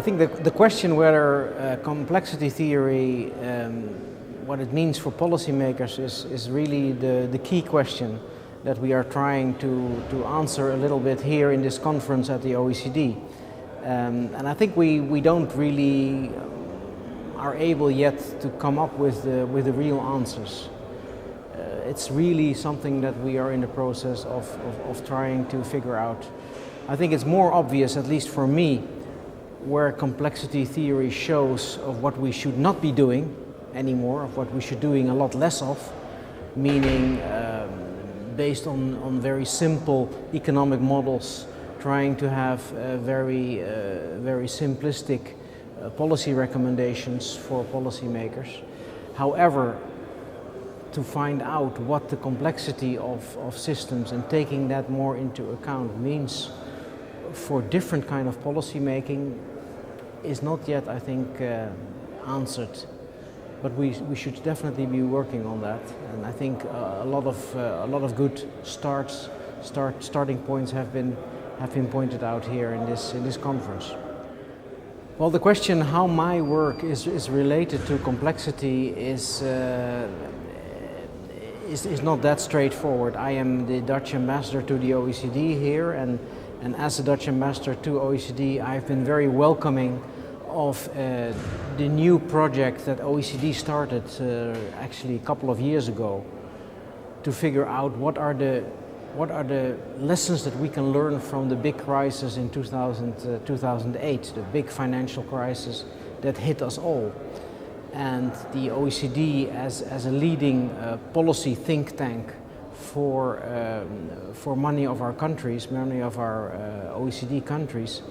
think the question whether complexity theory, what it means for policymakers is really the key question that we are trying to answer a little bit here in this conference at the OECD. And I think we don't really are able yet to come up with the real answers. It's really something that we are in the process of trying to figure out. I think it's more obvious, at least for me, where complexity theory shows of what we should not be doing anymore, of what we should be doing a lot less of, meaning based on very simple economic models, trying to have very simplistic policy recommendations for policymakers. However, to find out what the complexity of systems and taking that more into account means for different kind of policy making is not yet, I think, answered. But we should definitely be working on that, and I think a lot of good starting points have been pointed out here in this conference. Well, the question how my work is related to complexity is not that straightforward. I am the Dutch ambassador to the OECD here, and as a Dutch ambassador to OECD, I've been very welcoming of the new project that OECD started actually a couple of years ago to figure out what are the lessons that we can learn from the big crisis in 2008, the big financial crisis that hit us all. And the OECD, as a leading policy think tank for many of our countries, many of our OECD countries,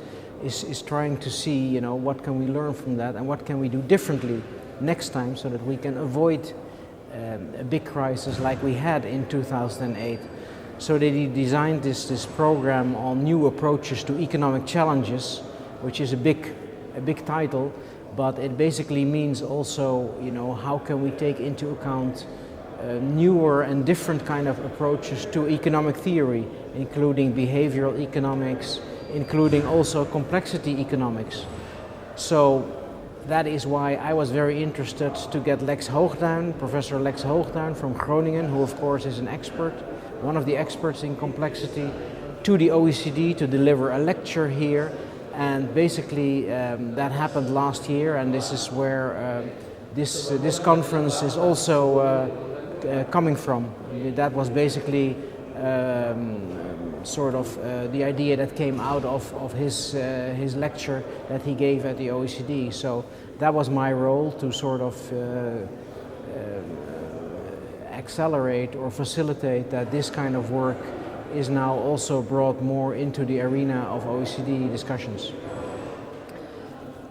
is trying to see, what can we learn from that and what can we do differently next time so that we can avoid a big crisis like we had in 2008. So they designed this program on new approaches to economic challenges, which is a big title, but it basically means also, how can we take into account newer and different kind of approaches to economic theory, including behavioral economics, including also complexity economics. So that is why I was very interested to get Professor Lex Hoogduin from Groningen, who of course is an expert, one of the experts in complexity, to the OECD to deliver a lecture here. And basically that happened last year, and this is where this conference is also coming from. That was basically the idea that came out of his lecture that he gave at the OECD. So that was my role to accelerate or facilitate that this kind of work is now also brought more into the arena of OECD discussions.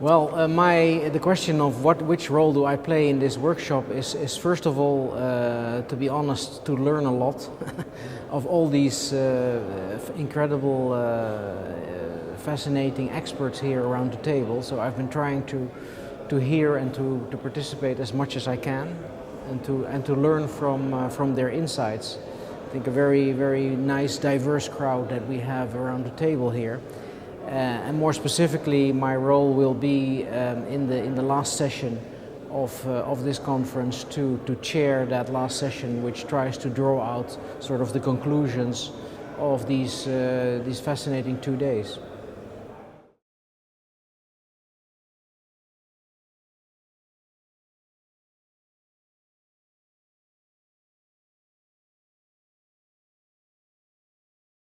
Well, the question of which role do I play in this workshop is first of all, to be honest, to learn a lot of all these incredible, fascinating experts here around the table. So I've been trying to hear and to participate as much as I can, and to learn from their insights. I think a very nice, diverse crowd that we have around the table here. And more specifically, my role will be in the last session of this conference to chair that last session, which tries to draw out the conclusions of these fascinating 2 days.